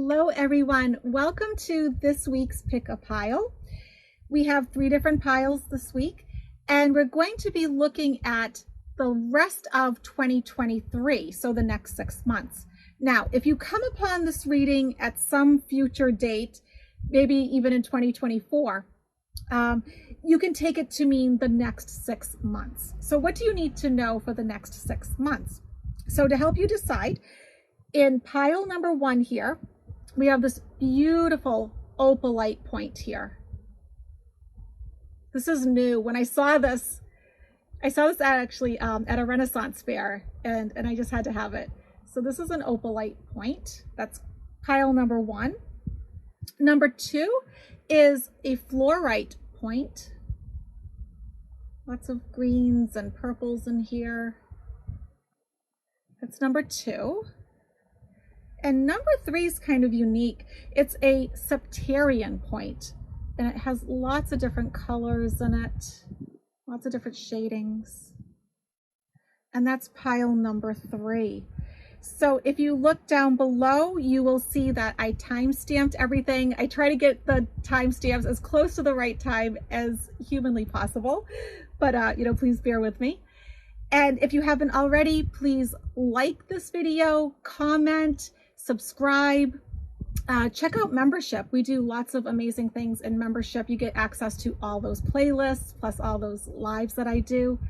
Hello everyone, welcome to this week's Pick a Pile. We have 3 different piles this week, and we're going to be looking at the rest of 2023, so the next 6 months. Now, if you come upon this reading at some future date, maybe even in 2024, you can take it to mean the next 6 months. So what do you need to know for the next 6 months? So to help you decide, in pile number 1 here, we have this beautiful opalite point here. This is new. When I saw this actually at a Renaissance fair, and I just had to have it. So this is an opalite point. That's pile number 1. Number 2 is a fluorite point. Lots of greens and purples in here. That's number 2. And number 3 is kind of unique. It's a septarian point, and it has lots of different colors in it, lots of different shadings. And that's pile number 3. So if you look down below, you will see that I time-stamped everything. I try to get the timestamps as close to the right time as humanly possible, but please bear with me. And if you haven't already, please like this video, comment, subscribe, check out membership. We do lots of amazing things in membership. You get access to all those playlists, plus all those lives that I do.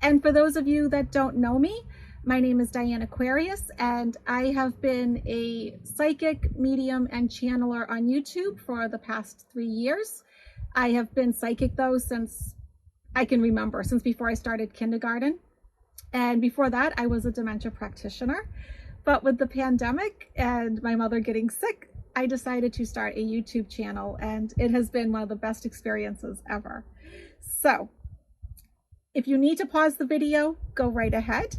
And for those of you that don't know me, my name is Dianne Aquarius, and I have been a psychic, medium, and channeler on YouTube for the past 3 years. I have been psychic though since I can remember, since before I started kindergarten. And before that, I was a dementia practitioner. But with the pandemic and my mother getting sick, I decided to start a YouTube channel, and it has been one of the best experiences ever. So if you need to pause the video, go right ahead.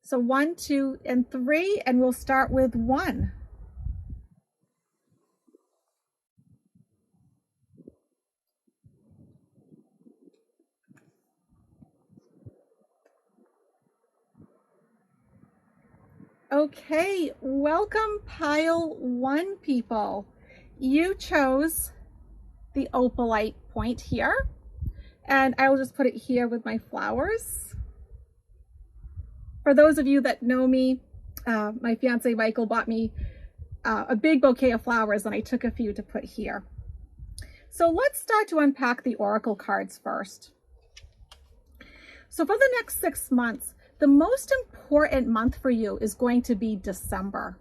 So 1, 2, and 3, and we'll start with 1. Okay, welcome pile 1 people. You chose the opalite point here, and I will just put it here with my flowers. For those of you that know me, my fiance Michael bought me a big bouquet of flowers, and I took a few to put here. So let's start to unpack the oracle cards first. So for the next 6 months, the most important month for you is going to be December.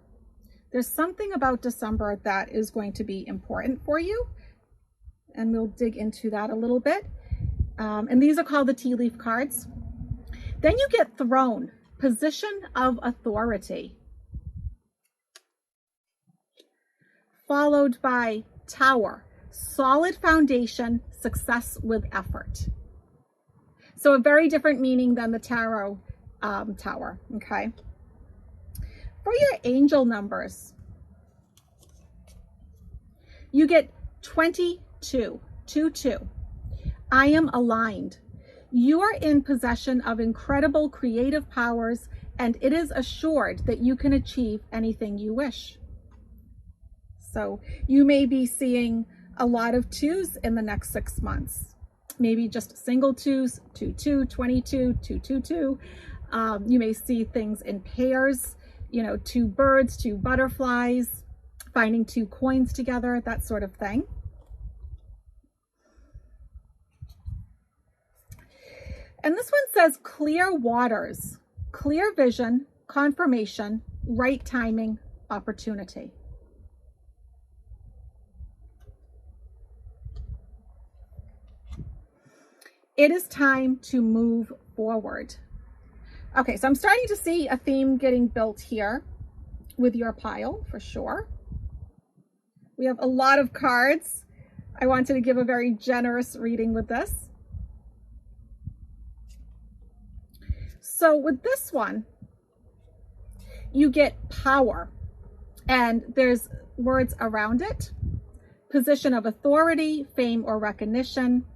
There's something about December that is going to be important for you, and we'll dig into that a little bit. And these are called the tea leaf cards. Then you get Throne, position of authority, followed by Tower, solid foundation, success with effort. So a very different meaning than the tarot tower, okay? For your angel numbers, you get 22, 22. I am aligned. You are in possession of incredible creative powers, and it is assured that you can achieve anything you wish. So you may be seeing a lot of 2s in the next 6 months. Maybe just single 2s, 2, 2, 22, 2, 2, 2. You may see things in pairs, 2 birds, 2 butterflies, finding 2 coins together, that sort of thing. And this one says clear waters, clear vision, confirmation, right timing, opportunity. It is time to move forward. Okay, so I'm starting to see a theme getting built here with your pile for sure. We have a lot of cards. I wanted to give a very generous reading with this. So with this one, you get power, and there's words around it. Position of authority, fame or recognition,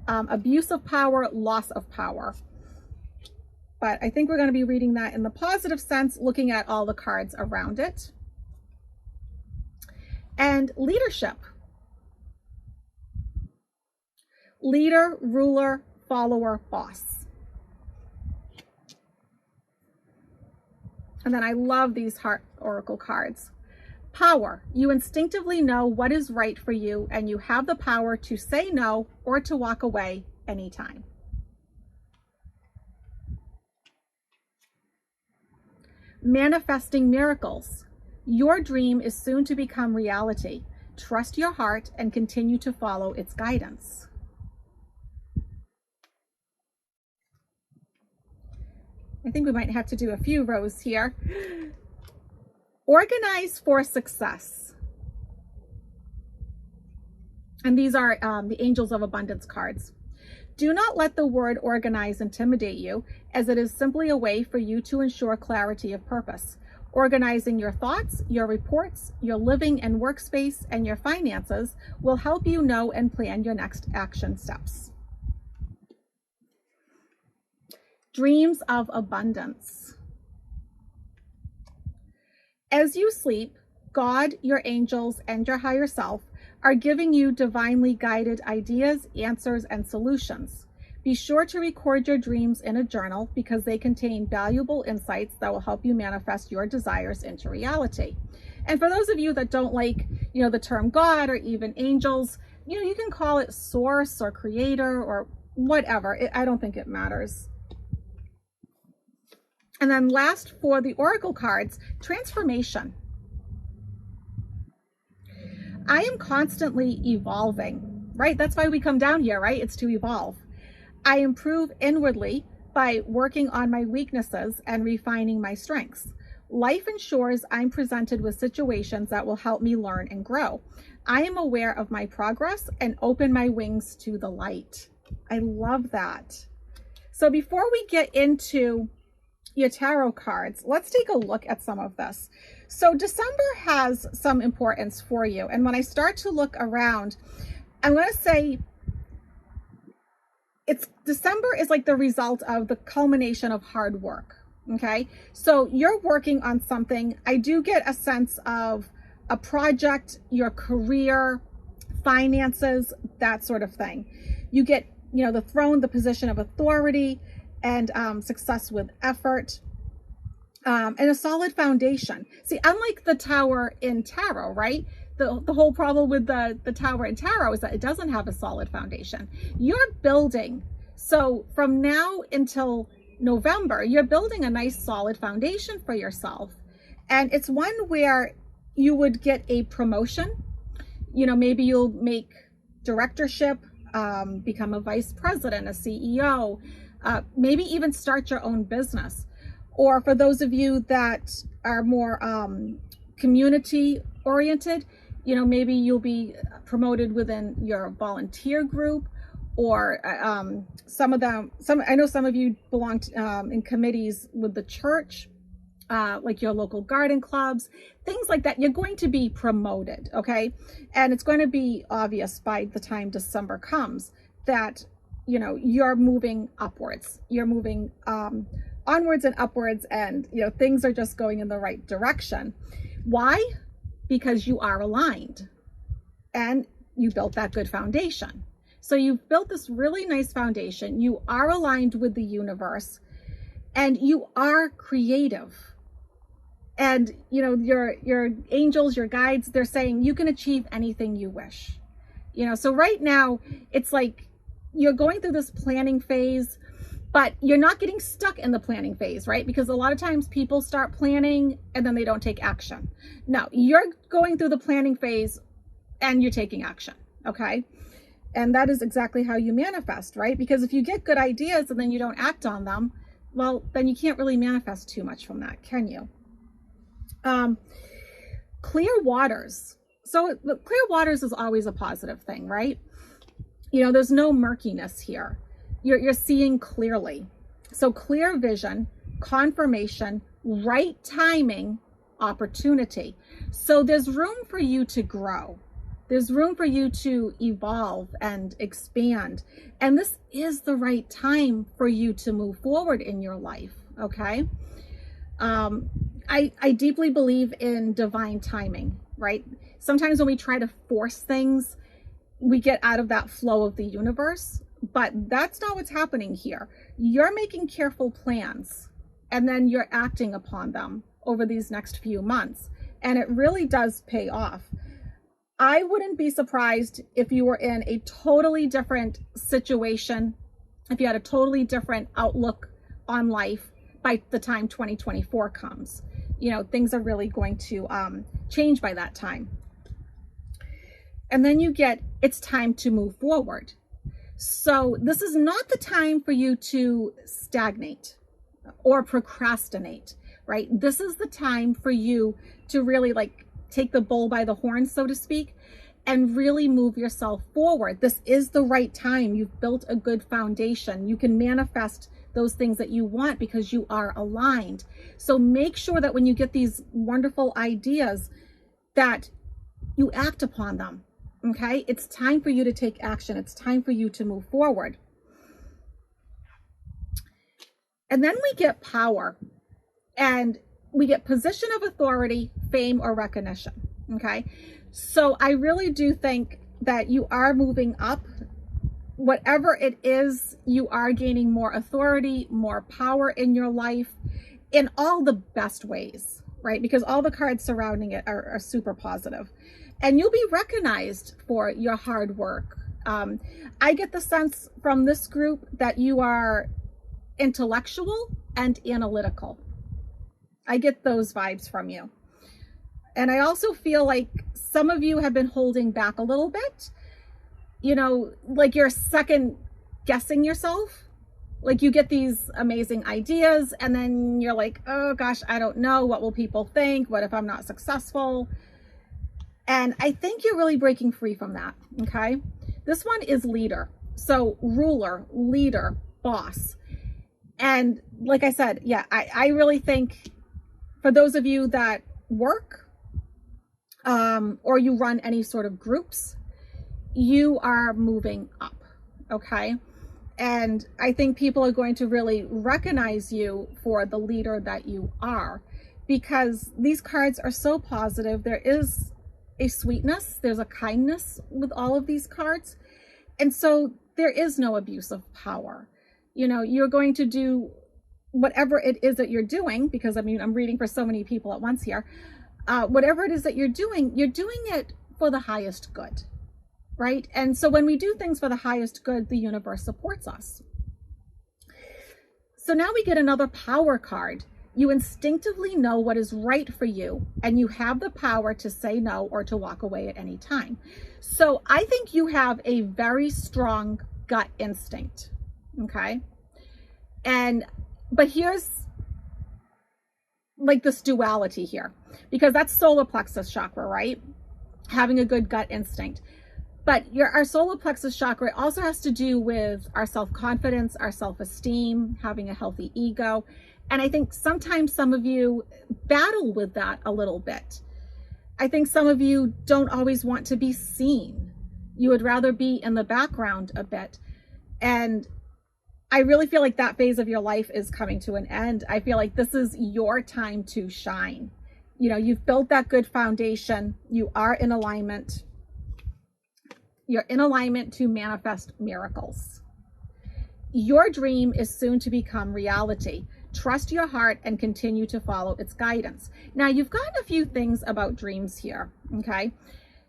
abuse of power, loss of power. But I think we're going to be reading that in the positive sense, looking at all the cards around it. And leadership. Leader, ruler, follower, boss. And then I love these heart oracle cards. Power. You instinctively know what is right for you, and you have the power to say no or to walk away anytime. Manifesting miracles. Your dream is soon to become reality. Trust your heart and continue to follow its guidance. I think we might have to do a few rows here. Organize for success. And these are the Angels of Abundance cards. Do not let the word organize intimidate you, as it is simply a way for you to ensure clarity of purpose. Organizing your thoughts, your reports, your living and workspace, and your finances will help you know and plan your next action steps. Dreams of abundance. As you sleep, God, your angels, and your higher self are giving you divinely guided ideas, answers, and solutions. Be sure to record your dreams in a journal because they contain valuable insights that will help you manifest your desires into reality. And for those of you that don't like, the term God or even angels, you can call it source or creator or whatever. I don't think it matters. And then last, for the oracle cards, transformation. I am constantly evolving, right? That's why we come down here, right? It's to evolve. I improve inwardly by working on my weaknesses and refining my strengths. Life ensures I'm presented with situations that will help me learn and grow. I am aware of my progress and open my wings to the light. I love that. So before we get into your tarot cards, let's take a look at some of this. So December has some importance for you. And when I start to look around, I'm going to say December is like the result of the culmination of hard work. Okay. So you're working on something. I do get a sense of a project, your career, finances, that sort of thing. You get, the throne, the position of authority, and success with effort, and a solid foundation. See, unlike the tower in tarot, right? The whole problem with the tower in tarot is that it doesn't have a solid foundation. You're building. So from now until November, you're building a nice solid foundation for yourself. And it's one where you would get a promotion. Maybe you'll make directorship, become a vice president, a CEO, maybe even start your own business. Or for those of you that are more community oriented, maybe you'll be promoted within your volunteer group, or I know some of you belong to, in committees with the church, like your local garden clubs, things like that. You're going to be promoted, okay? And it's going to be obvious by the time December comes that you're moving upwards. You're moving onwards and upwards, and things are just going in the right direction. Why? Because you are aligned and you built that good foundation. So you've built this really nice foundation. You are aligned with the universe, and you are creative. And your angels, your guides, they're saying you can achieve anything you wish. So right now it's like you're going through this planning phase, but you're not getting stuck in the planning phase, right? Because a lot of times people start planning and then they don't take action. No, you're going through the planning phase and you're taking action, okay? And that is exactly how you manifest, right? Because if you get good ideas and then you don't act on them, well, then you can't really manifest too much from that, can you? Clear waters. So clear waters is always a positive thing, right? There's no murkiness here. You're seeing clearly. So clear vision, confirmation, right timing, opportunity. So there's room for you to grow. There's room for you to evolve and expand. And this is the right time for you to move forward in your life, okay? I deeply believe in divine timing, right? Sometimes when we try to force things, we get out of that flow of the universe, but that's not what's happening here. You're making careful plans and then you're acting upon them over these next few months. And it really does pay off. I wouldn't be surprised if you were in a totally different situation, if you had a totally different outlook on life by the time 2024 comes. You know, things are really going to change by that time. And then you get, it's time to move forward. So this is not the time for you to stagnate or procrastinate, right? This is the time for you to really like take the bull by the horns, so to speak, and really move yourself forward. This is the right time. You've built a good foundation. You can manifest those things that you want because you are aligned. So make sure that when you get these wonderful ideas that you act upon them. Okay, it's time for you to take action. It's time for you to move forward. And then we get power and we get position of authority, fame, or recognition. Okay, so I really do think that you are moving up. Whatever it is, you are gaining more authority, more power in your life in all the best ways, right? Because all the cards surrounding it are super positive. And you'll be recognized for your hard work. I get the sense from this group that you are intellectual and analytical. I get those vibes from you. And I also feel like some of you have been holding back a little bit. You know, like you're second guessing yourself. Like you get these amazing ideas and then you're like, oh gosh, I don't know. What will people think? What if I'm not successful? And I think you're really breaking free from that, okay? This one is leader. So ruler, leader, boss. And like I said, yeah, I really think for those of you that work or you run any sort of groups, you are moving up, okay? And I think people are going to really recognize you for the leader that you are because these cards are so positive. There is a sweetness, there's a kindness with all of these cards. And so there is no abuse of power. You know, you're going to do whatever it is that you're doing, because I mean, I'm reading for so many people at once here. Whatever it is that you're doing it for the highest good, right? And so when we do things for the highest good, the universe supports us. So now we get another power card. You instinctively know what is right for you, and you have the power to say no or to walk away at any time. So I think you have a very strong gut instinct, okay? But here's like this duality here, because that's solar plexus chakra, right? Having a good gut instinct. But our solar plexus chakra also has to do with our self-confidence, our self-esteem, having a healthy ego. And I think sometimes some of you battle with that a little bit. I think some of you don't always want to be seen. You would rather be in the background a bit. And I really feel like that phase of your life is coming to an end. I feel like this is your time to shine. You know, you've built that good foundation. You are in alignment. You're in alignment to manifest miracles. Your dream is soon to become reality. Trust your heart and continue to follow its guidance. Now, you've got a few things about dreams here, okay?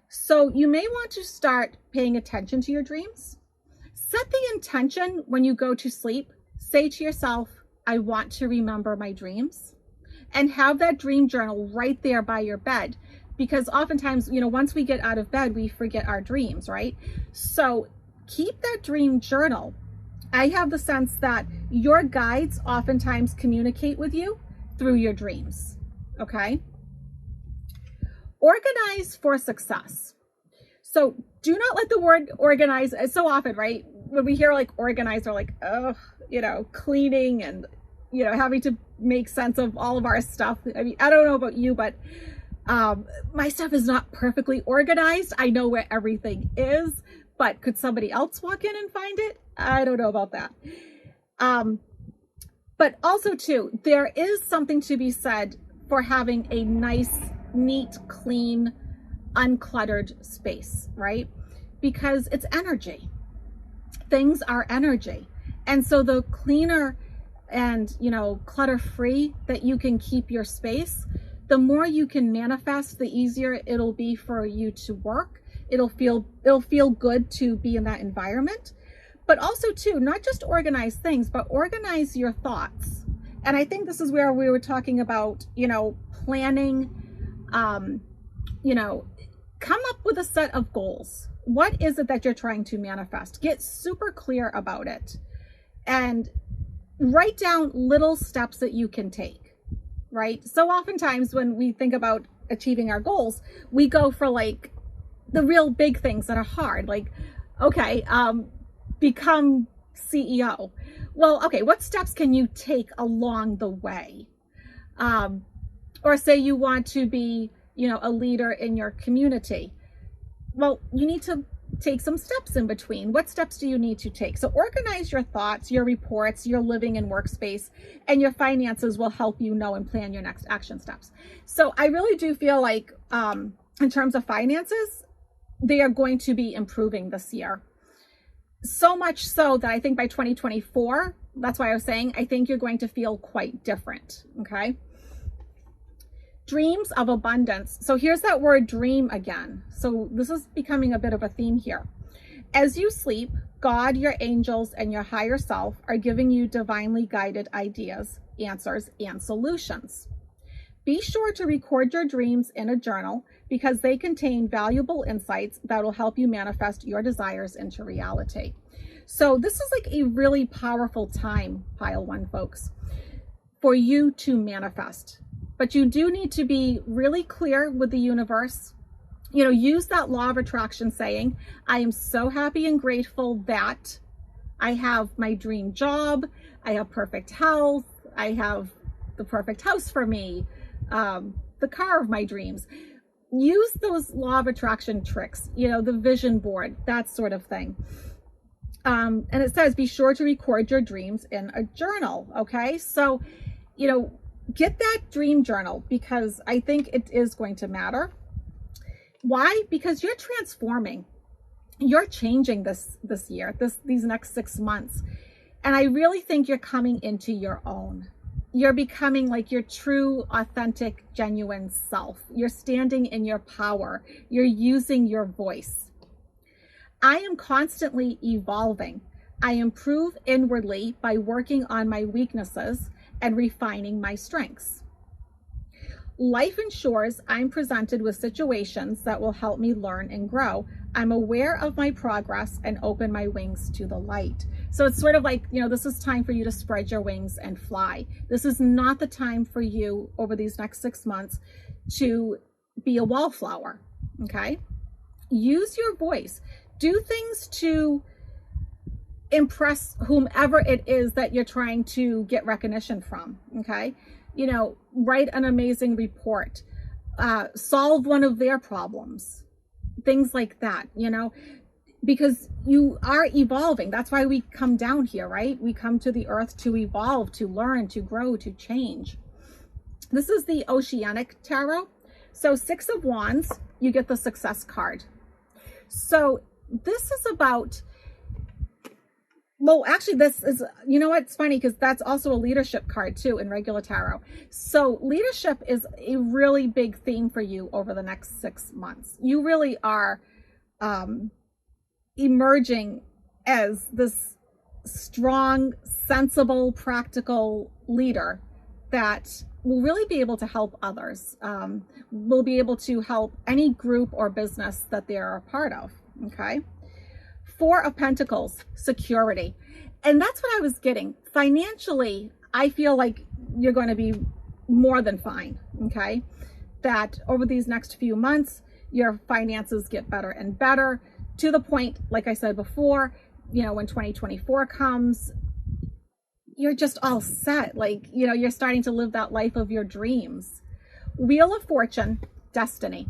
So you may want to start paying attention to your dreams. Set the intention when you go to sleep. Say to yourself, I want to remember my dreams. And have that dream journal right there by your bed. Because oftentimes, you know, once we get out of bed, we forget our dreams, right? So keep that dream journal. I have the sense that your guides oftentimes communicate with you through your dreams, okay? Organize for success. So do not let the word organize, so often, right? When we hear like organize, we're like, oh, you know, cleaning and, you know, having to make sense of all of our stuff. I mean, I don't know about you, but my stuff is not perfectly organized. I know where everything is, but could somebody else walk in and find it? I don't know about that. But also too, there is something to be said for having a nice, neat, clean uncluttered space, right? Because it's energy. Things are energy. And so the cleaner and, you know, clutter-free that you can keep your space, the more you can manifest, the easier it'll be for you to work. It'll feel good to be in that environment. But also too, not just organize things, but organize your thoughts. And I think this is where we were talking about, you know, planning, you know, come up with a set of goals. What is it that you're trying to manifest? Get super clear about it and write down little steps that you can take, right? So oftentimes when we think about achieving our goals, we go for like the real big things that are hard, like, okay, become CEO. Well, okay, what steps can you take along the way? Or say you want to be, you know, a leader in your community. Well, you need to take some steps in between. What steps do you need to take? So organize your thoughts, your reports, your living and workspace, and your finances will help you know and plan your next action steps. So I really do feel like in terms of finances, they are going to be improving this year. So much so that I think by 2024, that's why I was saying, I think you're going to feel quite different, okay? Dreams of abundance. So here's that word dream again. So this is becoming a bit of a theme here. As you sleep, God, your angels, and your higher self are giving you divinely guided ideas, answers, and solutions. Be sure to record your dreams in a journal because they contain valuable insights that will help you manifest your desires into reality. So this is like a really powerful time, pile one folks, for you to manifest. But you do need to be really clear with the universe. You know, use that law of attraction saying, I am so happy and grateful that I have my dream job, I have perfect health, I have the perfect house for me, the car of my dreams. Use those law of attraction tricks, you know, the vision board, that sort of thing. And it says, be sure to record your dreams in a journal. Okay. So, you know, get that dream journal because I think it is going to matter. Why? Because you're transforming, you're changing this year, these next 6 months. And I really think you're coming into your own. You're becoming like your true, authentic, genuine self. You're standing in your power. You're using your voice. I am constantly evolving. I improve inwardly by working on my weaknesses and refining my strengths. Life ensures I'm presented with situations that will help me learn and grow. I'm aware of my progress and open my wings to the light. So it's sort of like, you know, this is time for you to spread your wings and fly. This is not the time for you over these next 6 months to be a wallflower, okay? Use your voice. Do things to impress whomever it is that you're trying to get recognition from, okay? You know, write an amazing report, solve one of their problems, things like that, you know, because you are evolving. That's why we come down here, right? We come to the earth to evolve, to learn, to grow, to change. This is the Oceanic Tarot. So 6 of Wands, you get the Success card. So this is about, well, actually this is, you know what, it's funny because that's also a leadership card too in regular tarot. So leadership is a really big theme for you over the next 6 months. You really are emerging as this strong, sensible, practical leader that will really be able to help others, will be able to help any group or business that they're a part of, okay? 4 of Pentacles, security. And that's what I was getting. Financially, I feel like you're going to be more than fine, okay? That over these next few months, your finances get better and better to the point, like I said before, you know, when 2024 comes, you're just all set. Like, you know, you're starting to live that life of your dreams. Wheel of Fortune, destiny.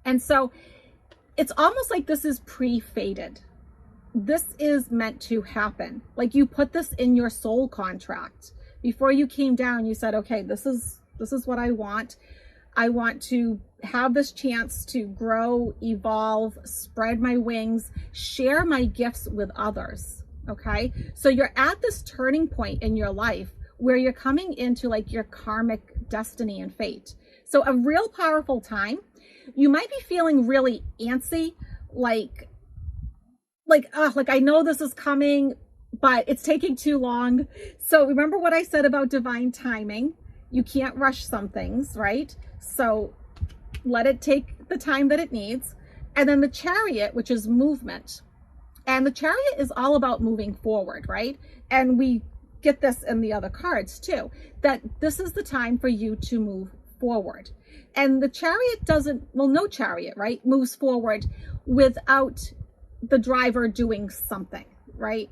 And so it's almost like this is pre-fated. This is meant to happen. Like you put this in your soul contract. Before you came down, you said, okay, this is what I want. I want to have this chance to grow, evolve, spread my wings, share my gifts with others. Okay. So you're at this turning point in your life where you're coming into like your karmic destiny and fate. So a real powerful time. You might be feeling really antsy, like I know this is coming, but it's taking too long. So remember what I said about divine timing. You can't rush some things, right? So let it take the time that it needs. And then the Chariot, which is movement. And the Chariot is all about moving forward, right? And we get this in the other cards too, that this is the time for you to move forward. And the Chariot doesn't, well, no Chariot, right, moves forward without the driver doing something, right?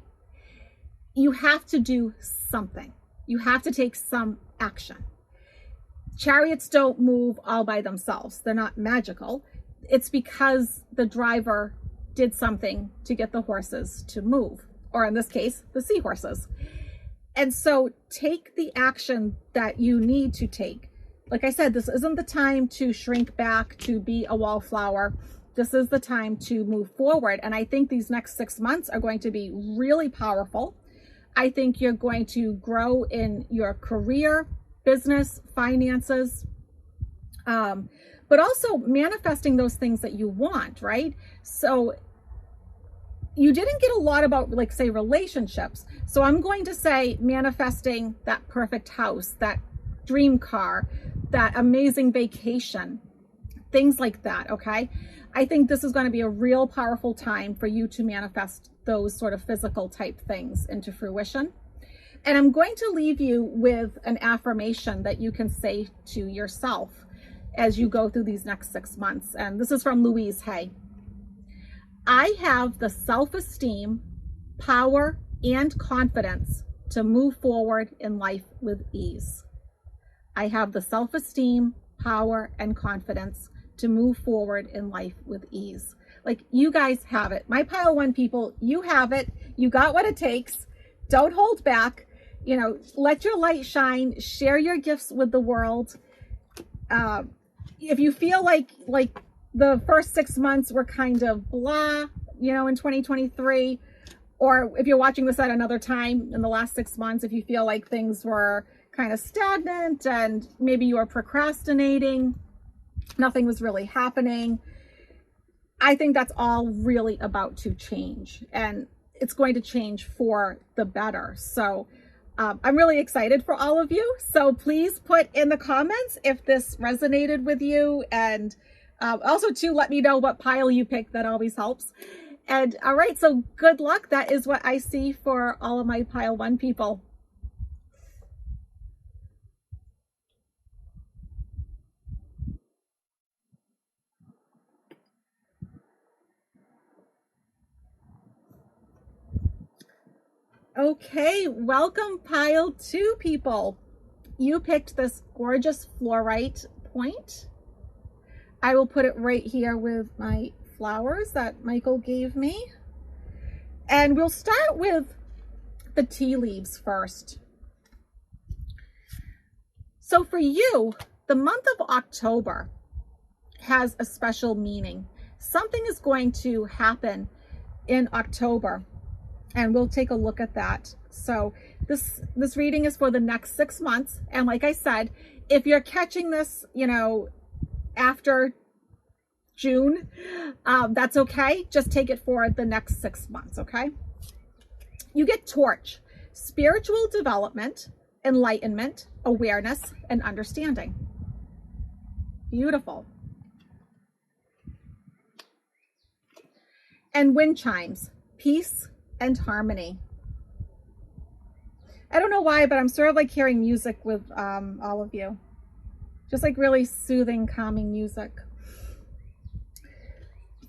You have to do something. You have to take some action. Chariots don't move all by themselves. They're not magical. It's because the driver did something to get the horses to move, or in this case, the seahorses. And so take the action that you need to take. Like I said, this isn't the time to shrink back, to be a wallflower. This is the time to move forward. And I think these next 6 months are going to be really powerful. I think you're going to grow in your career, business, finances, but also manifesting those things that you want, right? So you didn't get a lot about, like, say, relationships. So I'm going to say manifesting that perfect house, that dream car, that amazing vacation, things like that, okay? I think this is going to be a real powerful time for you to manifest those sort of physical type things into fruition. And I'm going to leave you with an affirmation that you can say to yourself as you go through these next 6 months. And this is from Louise Hay. I have the self-esteem, power, and confidence to move forward in life with ease. I have the self-esteem, power, and confidence to move forward in life with ease. Like, you guys have it. My pile one people, you have it. You got what it takes. Don't hold back. You know, let your light shine. Share your gifts with the world. If you feel like the first 6 months were kind of blah, you know, in 2023, or if you're watching this at another time in the last 6 months, if you feel like things were kind of stagnant and maybe you were procrastinating, nothing was really happening, I think that's all really about to change, and it's going to change for the better. So I'm really excited for all of you. So please put in the comments if this resonated with you, and also too, let me know what pile you picked. That always helps. And all right, so good luck. That is what I see for all of my pile one people. Okay, welcome pile two people. You picked this gorgeous fluorite point. I will put it right here with my flowers that Michael gave me. And we'll start with the tea leaves first. So for you, the month of October has a special meaning. Something is going to happen in October, and we'll take a look at that. So this reading is for the next 6 months. And like I said, if you're catching this, you know, after June, that's okay. Just take it for the next 6 months, okay? You get torch, spiritual development, enlightenment, awareness, and understanding. Beautiful. And wind chimes, peace and harmony. I don't know why, but I'm sort of like hearing music with all of you. Just like really soothing, calming music.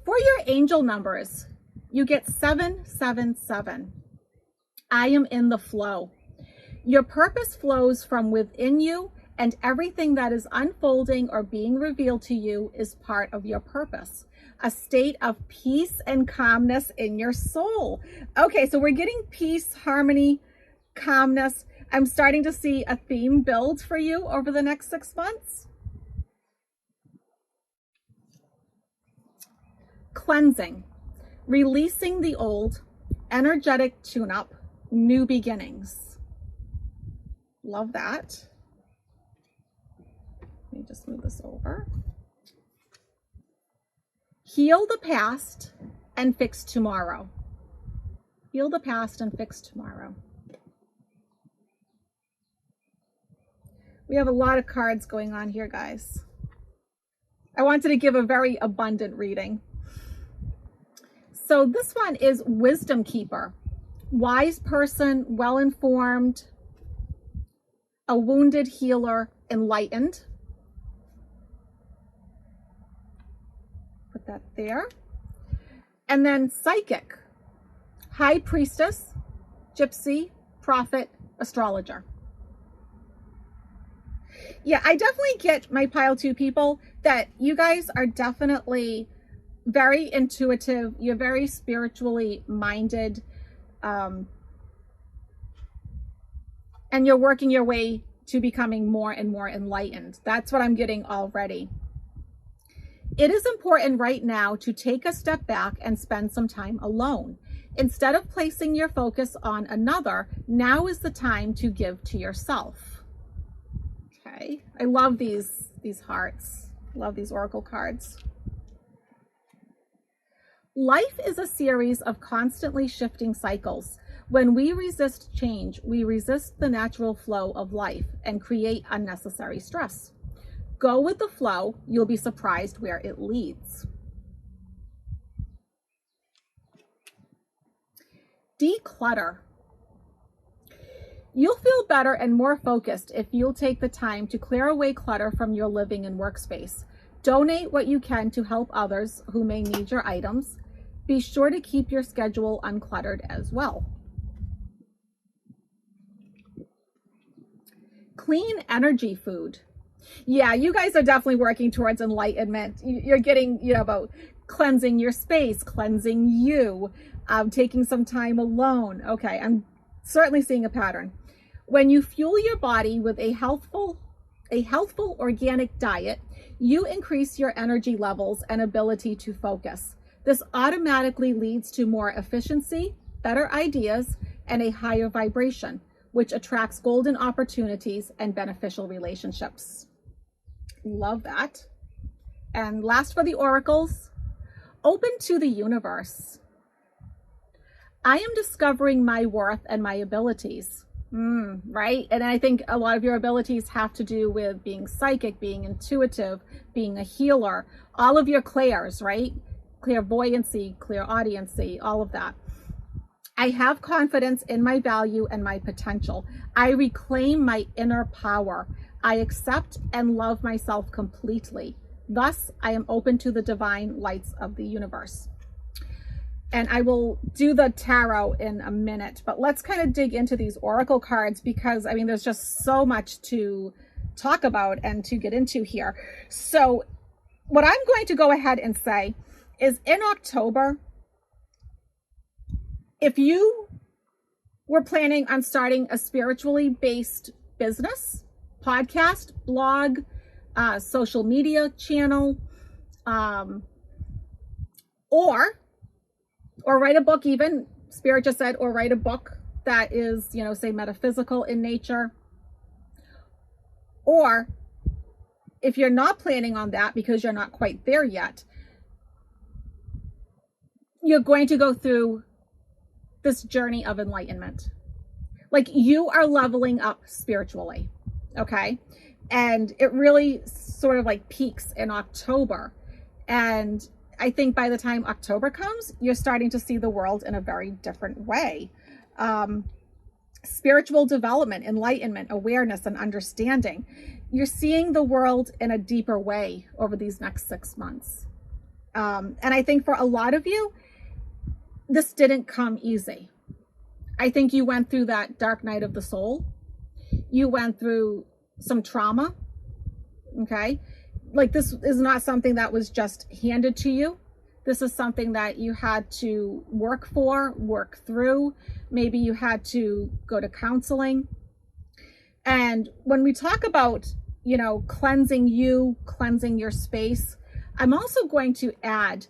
For your angel numbers, you get 777. I am in the flow. Your purpose flows from within you, and everything that is unfolding or being revealed to you is part of your purpose. A state of peace and calmness in your soul. Okay, so we're getting peace, harmony, calmness. I'm starting to see a theme build for you over the next 6 months. Cleansing, releasing the old, energetic tune-up, new beginnings. Love that. Let me just move this over. Heal the past and fix tomorrow. Heal the past and fix tomorrow. We have a lot of cards going on here, guys. I wanted to give a very abundant reading. So this one is Wisdom Keeper. Wise person, well-informed, a wounded healer, enlightened. Put that there. And then Psychic, High Priestess, Gypsy, Prophet, Astrologer. Yeah, I definitely get, my pile 2 people, that you guys are definitely very intuitive. You're very spiritually minded. And you're working your way to becoming more and more enlightened. That's what I'm getting already. It is important right now to take a step back and spend some time alone. Instead of placing your focus on another, now is the time to give to yourself. Okay, I love these hearts. Love these oracle cards. Life is a series of constantly shifting cycles. When we resist change, we resist the natural flow of life and create unnecessary stress. Go with the flow, you'll be surprised where it leads. Declutter. You'll feel better and more focused if you'll take the time to clear away clutter from your living and workspace. Donate what you can to help others who may need your items. Be sure to keep your schedule uncluttered as well. Clean energy food. Yeah, you guys are definitely working towards enlightenment. You're getting, about cleansing your space, cleansing you, taking some time alone. Okay, I'm certainly seeing a pattern. When you fuel your body with a healthful organic diet, you increase your energy levels and ability to focus. This automatically leads to more efficiency, better ideas, and a higher vibration, which attracts golden opportunities and beneficial relationships. Love that. And last for the oracles, open to the universe. I am discovering my worth and my abilities. Right? And I think a lot of your abilities have to do with being psychic, being intuitive, being a healer, all of your clairs, right? Clairvoyancy, clairaudiency, all of that. I have confidence in my value and my potential. I reclaim my inner power. I accept and love myself completely. Thus, I am open to the divine lights of the universe. And I will do the tarot in a minute, but let's kind of dig into these oracle cards because, I mean, there's just so much to talk about and to get into here. So what I'm going to go ahead and say is in October, if you were planning on starting a spiritually based business, podcast, blog, social media channel, or write a book, even Spirit just said, or write a book that is, say metaphysical in nature. Or if you're not planning on that because you're not quite there yet, you're going to go through this journey of enlightenment. Like you are leveling up spiritually, okay? And it really sort of like peaks in October. And I think by the time October comes, you're starting to see the world in a very different way. Spiritual development, enlightenment, awareness, and understanding. You're seeing the world in a deeper way over these next 6 months. And I think for a lot of you, this didn't come easy. I think you went through that dark night of the soul. You went through some trauma, okay? Like this is not something that was just handed to you. This is something that you had to work for, work through. Maybe you had to go to counseling. And when we talk about, cleansing you, cleansing your space, I'm also going to add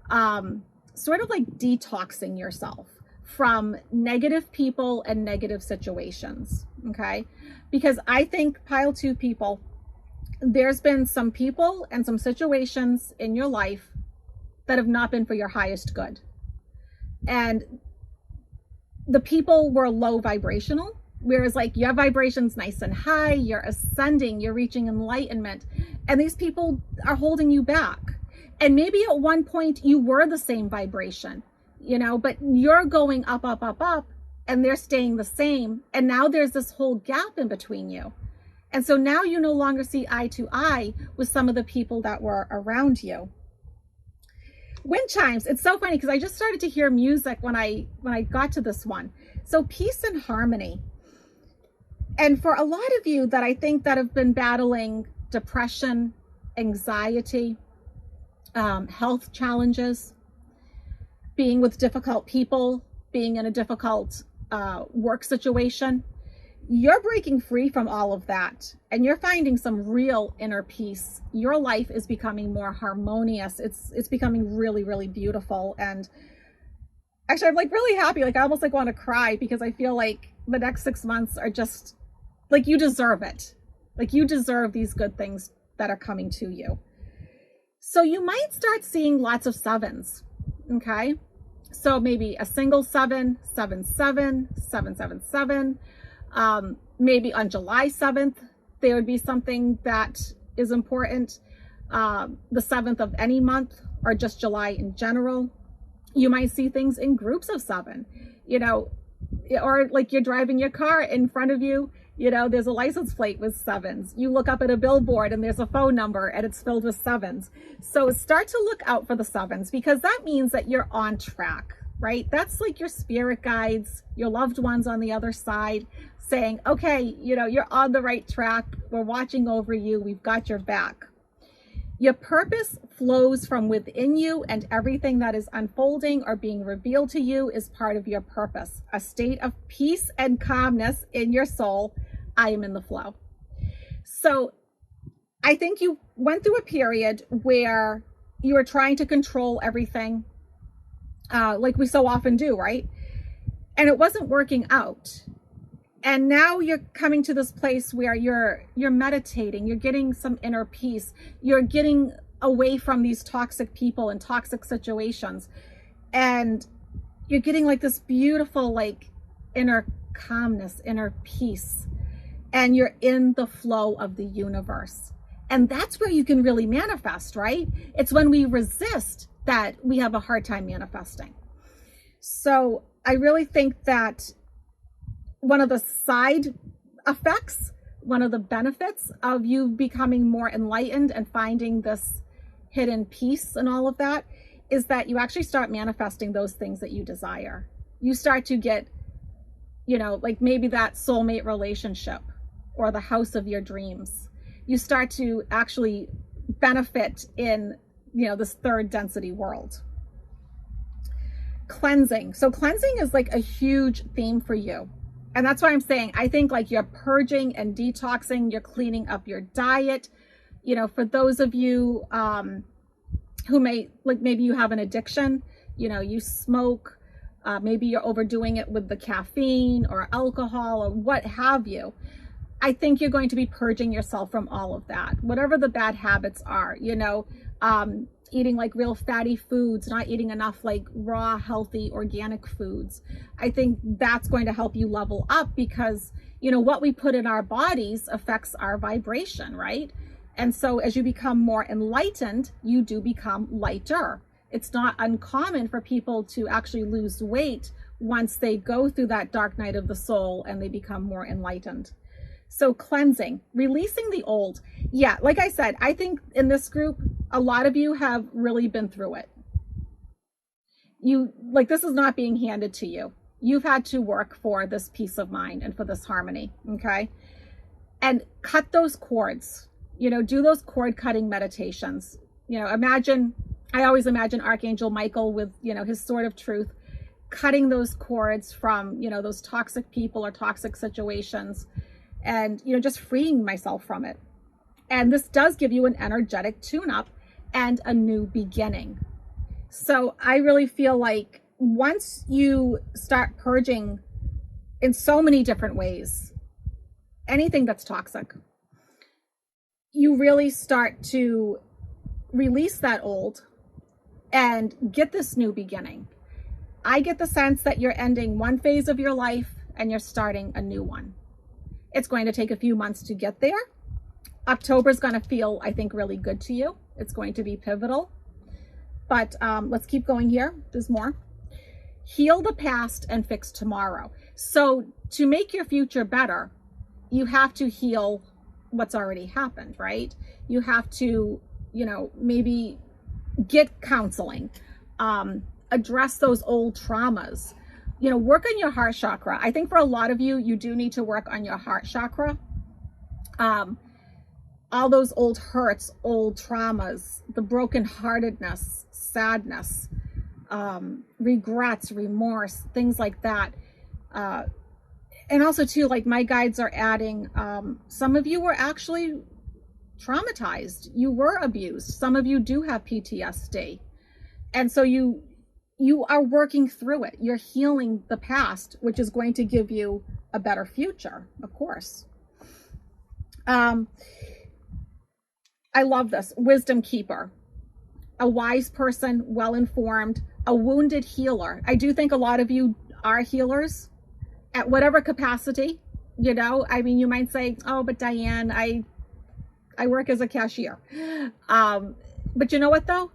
sort of like detoxing yourself from negative people and negative situations, okay? Because I think pile 2 people, there's been some people and some situations in your life that have not been for your highest good. And the people were low vibrational, whereas like your vibration's nice and high, you're ascending, you're reaching enlightenment, and these people are holding you back. And maybe at one point you were the same vibration, you know, but you're going up, up, up, up, and they're staying the same. And now there's this whole gap in between you. And so now you no longer see eye to eye with some of the people that were around you. Wind chimes, it's so funny because I just started to hear music when I got to this one. So peace and harmony. And for a lot of you that I think that have been battling depression, anxiety, health challenges, being with difficult people, being in a difficult work situation, you're breaking free from all of that and you're finding some real inner peace. Your life is becoming more harmonious. It's becoming really, really beautiful. And actually, I'm like really happy. Like I almost like want to cry because I feel like the next 6 months are just like, you deserve it. Like you deserve these good things that are coming to you. So you might start seeing lots of 7s. Okay. So maybe a single 7, 7, 7, 7, 7, 7. Maybe on July 7th, there would be something that is important. The 7th of any month or just July in general. You might see things in groups of 7, you know, or like you're driving your car in front of you, you know, there's a license plate with 7s. You look up at a billboard and there's a phone number and it's filled with 7s. So start to look out for the 7s because that means that you're on track, right? That's like your spirit guides, your loved ones on the other side saying, okay, you know, you're on the right track. We're watching over you. We've got your back. Your purpose flows from within you, and everything that is unfolding or being revealed to you is part of your purpose. A state of peace and calmness in your soul. I am in the flow. So I think you went through a period where you were trying to control everything, like we so often do, right? And it wasn't working out. And now you're coming to this place where you're meditating, you're getting some inner peace, you're getting away from these toxic people and toxic situations. And you're getting like this beautiful, like inner calmness, inner peace. And you're in the flow of the universe. And that's where you can really manifest, right? It's when we resist that we have a hard time manifesting. So I really think that one of the side effects, one of the benefits of you becoming more enlightened and finding this hidden peace and all of that is that you actually start manifesting those things that you desire. You start to get, you know, like maybe that soulmate relationship or the house of your dreams. You start to actually benefit in, you know, this third density world. Cleansing. So cleansing is like a huge theme for you. And that's why I'm saying, I think like you're purging and detoxing, you're cleaning up your diet. You know, for those of you who may, like maybe you have an addiction, you know, you smoke, maybe you're overdoing it with the caffeine or alcohol or what have you. I think you're going to be purging yourself from all of that, whatever the bad habits are, you know, eating like real fatty foods, not eating enough like raw, healthy, organic foods. I think that's going to help you level up because, you know, what we put in our bodies affects our vibration, right? And so as you become more enlightened, you do become lighter. It's not uncommon for people to actually lose weight once they go through that dark night of the soul and they become more enlightened. So cleansing, releasing the old. Yeah, like I said, I think in this group, a lot of you have really been through it. You, like, this is not being handed to you. You've had to work for this peace of mind and for this harmony, okay? And cut those cords, you know, do those cord cutting meditations. You know, imagine, I always imagine Archangel Michael with, you know, his sword of truth, cutting those cords from, you know, those toxic people or toxic situations. And, you know, just freeing myself from it. And this does give you an energetic tune-up and a new beginning. So I really feel like once you start purging in so many different ways, anything that's toxic, you really start to release that old and get this new beginning. I get the sense that you're ending one phase of your life and you're starting a new one. It's going to take a few months to get there. October is going to feel, I think, really good to you. It's going to be pivotal. But let's keep going here. There's more. Heal the past and fix tomorrow. So to make your future better, you have to heal what's already happened, right? You have to, maybe get counseling, address those old traumas, work on your heart chakra. I think for a lot of you, you do need to work on your heart chakra. All those old hurts, old traumas, the brokenheartedness, sadness, regrets, remorse, things like that. And also too, like my guides are adding, some of you were actually traumatized. You were abused. Some of you do have PTSD. And so you are working through it. You're healing the past, which is going to give you a better future, of course. I love this. Wisdom keeper, a wise person, well-informed, a wounded healer. I do think a lot of you are healers at whatever capacity, I mean, you might say, oh, but Diane, I work as a cashier. But you know what though?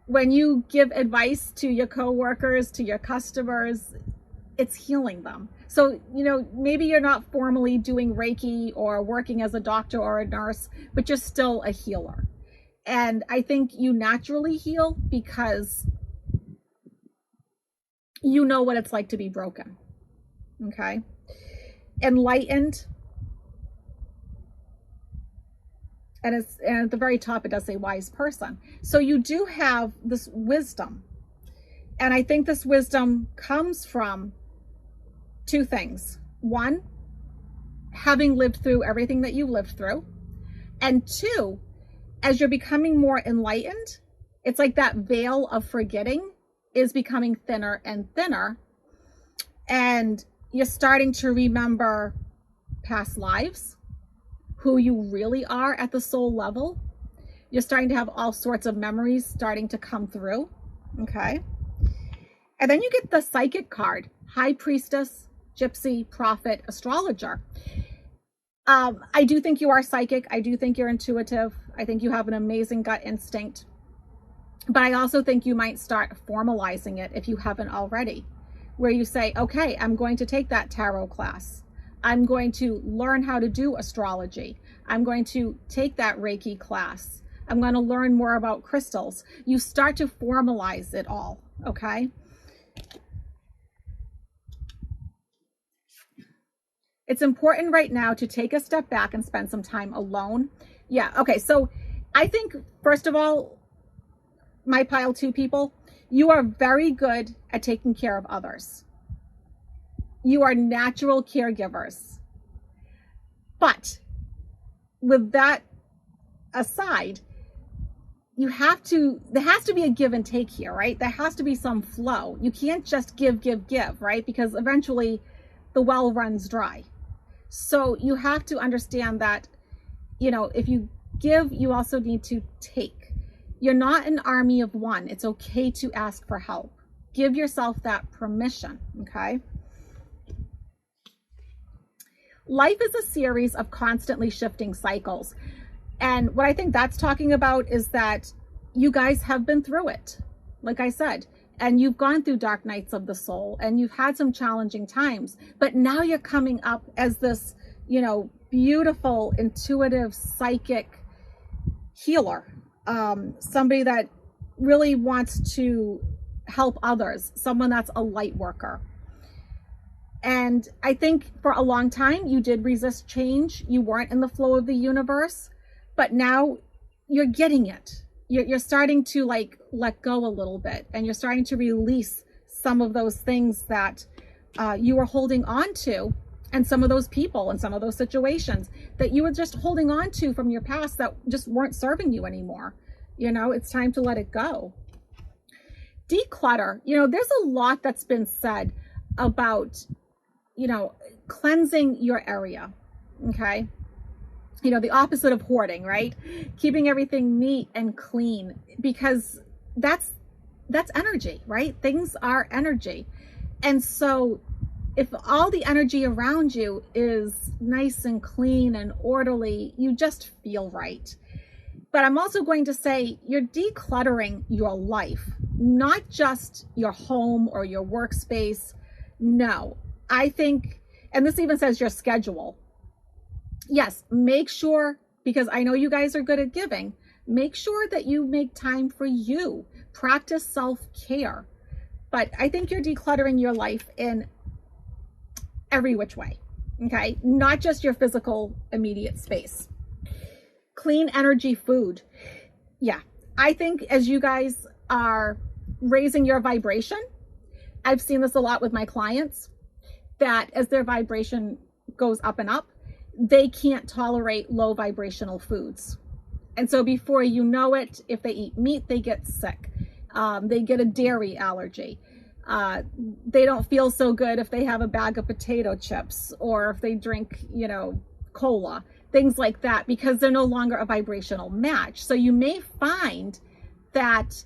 When you give advice to your coworkers, to your customers, it's healing them. So, maybe you're not formally doing Reiki or working as a doctor or a nurse, but you're still a healer. And I think you naturally heal because you know what it's like to be broken. Okay. Enlightened. And at the very top, it does say wise person. So you do have this wisdom. And I think this wisdom comes from two things. One, having lived through everything that you lived through. And two, as you're becoming more enlightened, it's like that veil of forgetting is becoming thinner and thinner. And you're starting to remember past lives, who you really are at the soul level. You're starting to have all sorts of memories starting to come through. Okay. And then you get the psychic card, high priestess, gypsy, prophet, astrologer. I do think you are psychic. I do think you're intuitive. I think you have an amazing gut instinct. But I also think you might start formalizing it if you haven't already, where you say, okay, I'm going to take that tarot class. I'm going to learn how to do astrology. I'm going to take that Reiki class. I'm going to learn more about crystals. You start to formalize it all, okay? It's important right now to take a step back and spend some time alone. Yeah, okay, so I think, first of all, my pile 2 people, you are very good at taking care of others. You are natural caregivers. But with that aside, there has to be a give and take here, right? There has to be some flow. You can't just give, right? Because eventually the well runs dry. So you have to understand that, if you give, you also need to take. You're not an army of one. It's okay to ask for help. Give yourself that permission, okay? Life is a series of constantly shifting cycles. And what I think that's talking about is that you guys have been through it, like I said, and you've gone through dark nights of the soul and you've had some challenging times, but now you're coming up as this, beautiful, intuitive, psychic healer, somebody that really wants to help others, someone that's a light worker. And I think for a long time, you did resist change. You weren't in the flow of the universe, but now you're getting it. You're starting to let go a little bit, and you're starting to release some of those things that you were holding on to, and some of those people and some of those situations that you were just holding on to from your past that just weren't serving you anymore. It's time to let it go. declutter. There's a lot that's been said about, cleansing your area. Okay. The opposite of hoarding, right? Keeping everything neat and clean, because that's energy, right? Things are energy. And so if all the energy around you is nice and clean and orderly, you just feel right. But I'm also going to say you're decluttering your life, not just your home or your workspace. No, I think, and this even says your schedule. Yes, make sure, because I know you guys are good at giving, make sure that you make time for you. Practice self-care. But I think you're decluttering your life in every which way, okay? Not just your physical immediate space. Clean energy food. Yeah, I think as you guys are raising your vibration, I've seen this a lot with my clients, that as their vibration goes up and up, they can't tolerate low vibrational foods. And so before you know it, if they eat meat, they get sick. They get a dairy allergy. They don't feel so good if they have a bag of potato chips, or if they drink, cola, things like that, because they're no longer a vibrational match. So you may find that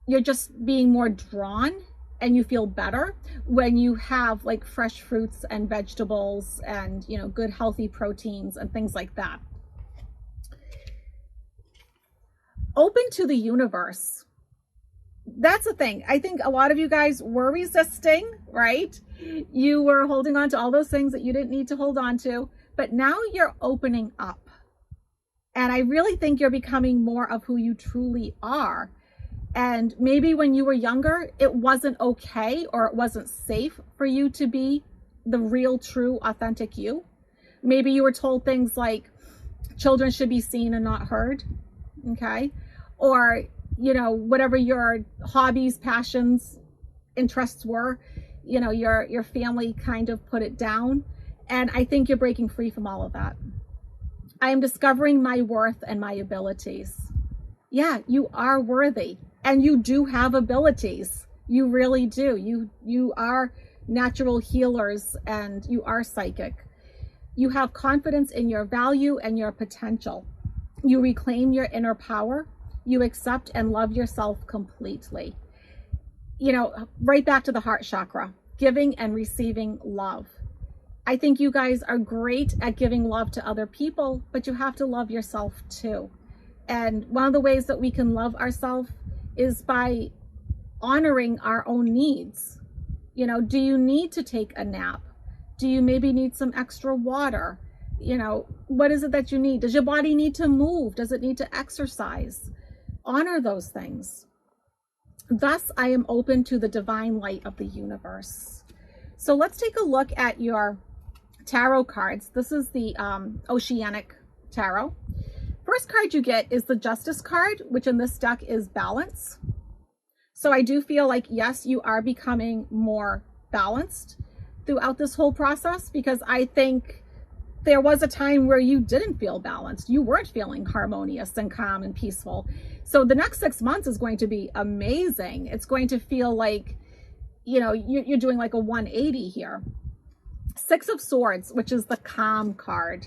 you're just being more drawn and you feel better when you have like fresh fruits and vegetables and, good healthy proteins and things like that. Open to the universe. That's the thing. I think a lot of you guys were resisting, right? You were holding on to all those things that you didn't need to hold on to, but now you're opening up. And I really think you're becoming more of who you truly are. And maybe when you were younger, it wasn't okay, or it wasn't safe for you to be the real, true, authentic you. Maybe you were told things like children should be seen and not heard, okay? Or, whatever your hobbies, passions, interests were, your family kind of put it down. And I think you're breaking free from all of that. I am discovering my worth and my abilities. Yeah, you are worthy. And you do have abilities. You really do. You are natural healers, and you are psychic. You have confidence in your value and your potential. You reclaim your inner power. You accept and love yourself completely. Right back to the heart chakra, giving and receiving love. I think you guys are great at giving love to other people, but you have to love yourself too. And one of the ways that we can love ourselves is by honoring our own needs. Do you need to take a nap? Do you maybe need some extra water? What is it that you need? Does your body need to move? Does it need to exercise? Honor those things. Thus, I am open to the divine light of the universe. So let's take a look at your tarot cards. This is the Oceanic Tarot. First card you get is the Justice card, which in this deck is balance. So I do feel like, yes, you are becoming more balanced throughout this whole process, because I think there was a time where you didn't feel balanced. You weren't feeling harmonious and calm and peaceful. So the next 6 months is going to be amazing. It's going to feel like, you're doing like a 180 here. Six of Swords, which is the calm card.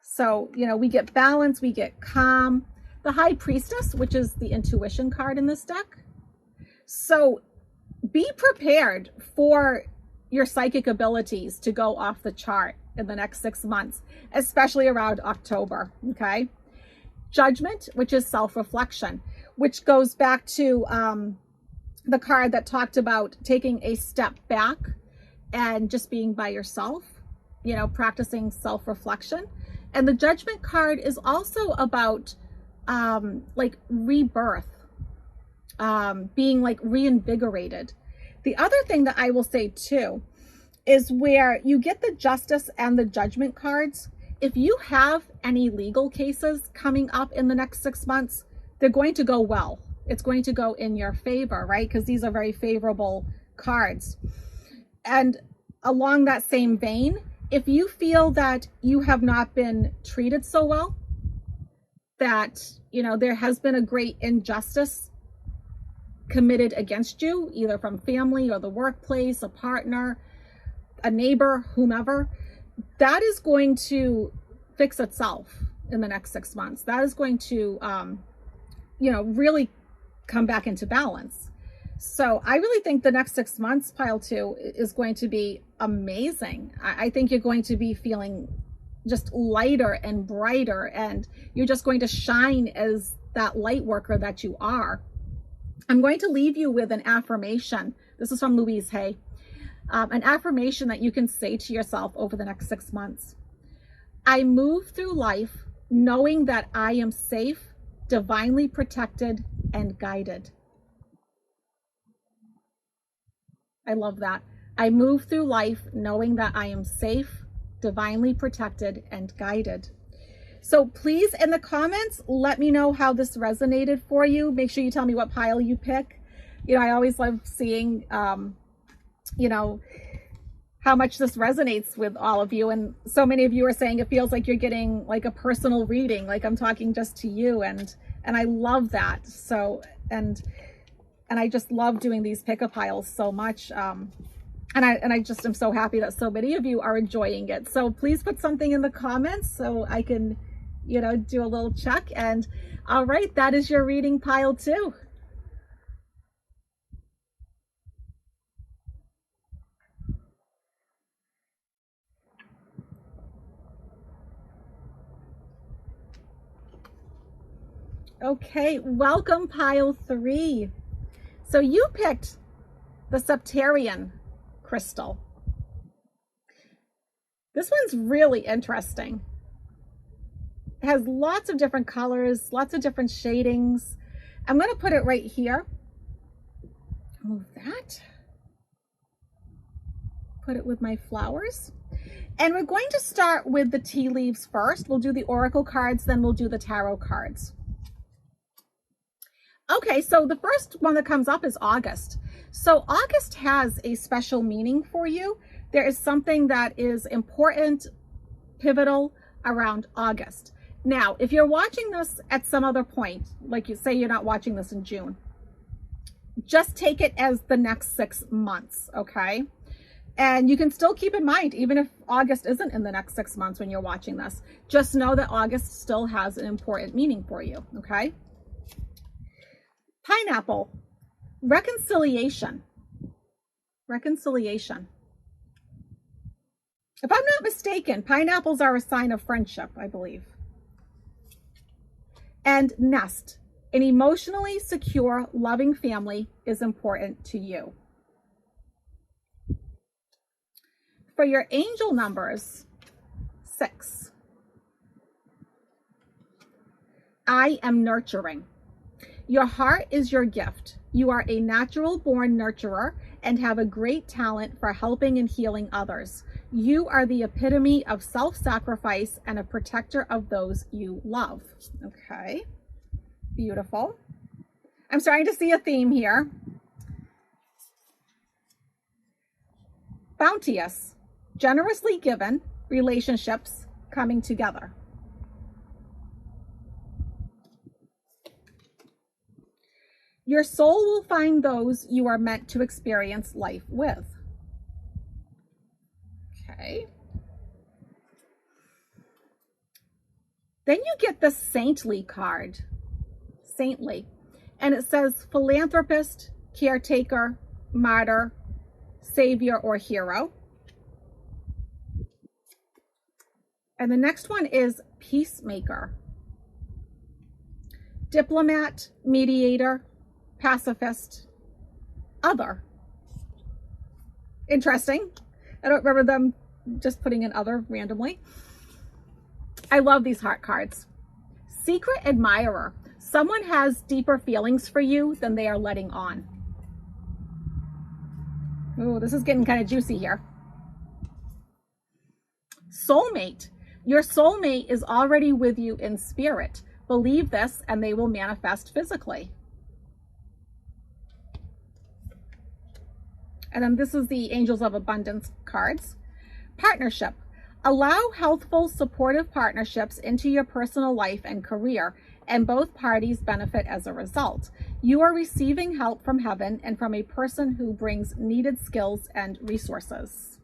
So, we get balance, we get calm. The High Priestess, which is the intuition card in this deck. So be prepared for your psychic abilities to go off the chart in the next 6 months, especially around October, okay? Judgment, which is self-reflection, which goes back to the card that talked about taking a step back and just being by yourself, practicing self-reflection. And the Judgment card is also about like rebirth, being like reinvigorated. The other thing that I will say too is where you get the Justice and the Judgment cards. If you have any legal cases coming up in the next 6 months, they're going to go well. It's going to go in your favor, right? Because these are very favorable cards. And along that same vein, if you feel that you have not been treated so well, that, there has been a great injustice committed against you, either from family or the workplace, a partner, a neighbor, whomever, that is going to fix itself in the next 6 months. That is going to, really come back into balance. So I really think the next 6 months, pile 2, is going to be amazing. I think you're going to be feeling just lighter and brighter, and you're just going to shine as that light worker that you are. I'm going to leave you with an affirmation. This is from Louise Hay. An affirmation that you can say to yourself over the next 6 months. I move through life knowing that I am safe, divinely protected, and guided. I love that. I move through life knowing that I am safe, divinely protected, and guided. So please, in the comments, let me know how this resonated for you. Make sure you tell me what pile you pick. I always love seeing, how much this resonates with all of you. And so many of you are saying it feels like you're getting like a personal reading, like I'm talking just to you. And I love that. So, and I just love doing these pick-a piles so much. And I just am so happy that so many of you are enjoying it. So please put something in the comments so I can, do a little check. And all right, that is your reading, pile 2. Okay, welcome, pile 3. So you picked the Septarian crystal. This one's really interesting. It has lots of different colors, lots of different shadings. I'm going to put it right here. Move that. Put it with my flowers. And we're going to start with the tea leaves first. We'll do the oracle cards, then we'll do the tarot cards. Okay, so the first one that comes up is August. So August has a special meaning for you. There is something that is important, pivotal around August. Now, if you're watching this at some other point, like you say you're not watching this in June, just take it as the next 6 months, okay? And you can still keep in mind, even if August isn't in the next 6 months when you're watching this, just know that August still has an important meaning for you, okay? Pineapple, reconciliation. Reconciliation. If I'm not mistaken, pineapples are a sign of friendship, I believe. And nest, an emotionally secure, loving family is important to you. For your angel numbers, 6. I am nurturing. Your heart is your gift. You are a natural born nurturer and have a great talent for helping and healing others. You are the epitome of self-sacrifice and a protector of those you love. Okay, beautiful. I'm starting to see a theme here. Bounteous, generously given, relationships coming together. Your soul will find those you are meant to experience life with. Okay. Then you get the saintly card. Saintly. And it says philanthropist, caretaker, martyr, savior, or hero. And the next one is peacemaker. Diplomat, mediator, pacifist, other. Interesting. I don't remember them just putting in other randomly. I love these heart cards. Secret admirer. Someone has deeper feelings for you than they are letting on. Ooh, this is getting kind of juicy here. Soulmate. Your soulmate is already with you in spirit. Believe this and they will manifest physically. And then this is the Angels of Abundance cards. Partnership. Allow healthful, supportive partnerships into your personal life and career. and both parties benefit as a result. You are receiving help from heaven and from a person who brings needed skills and resources.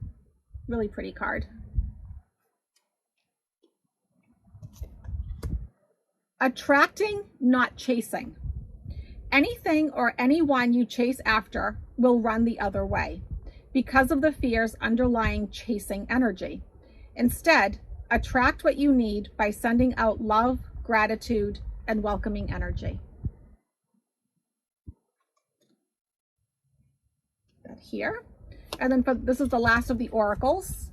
Really pretty card. Attracting, not chasing. Anything or anyone you chase after will run the other way because of the fears underlying chasing energy. Instead, attract what you need by sending out love, gratitude, and welcoming energy. That here. And then this is the last of the oracles.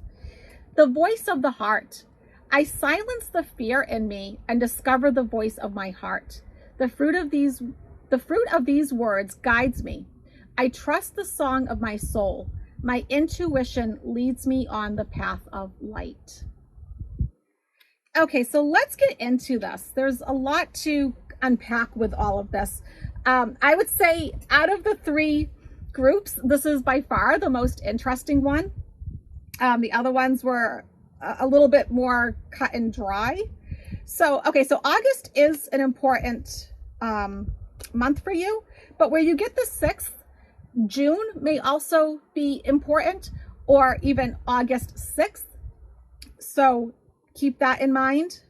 The voice of the heart. I silence the fear in me and discover the voice of my heart. The fruit of these words guides me. I trust the song of my soul. My intuition leads me on the path of light. Okay, so let's get into this. There's a lot to unpack with all of this. I would say out of the three groups, this is by far the most interesting one. The other ones were a little bit more cut and dry. So, okay, so August is an important month for you, but where you get the 6th, June may also be important, or even August 6th. So keep that in mind.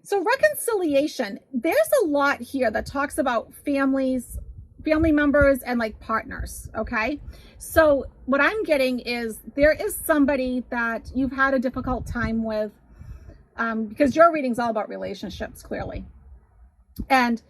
So reconciliation, there's a lot here that talks about family members and like partners, okay? So what I'm getting is there is somebody that you've had a difficult time with, because your reading's all about relationships, clearly. And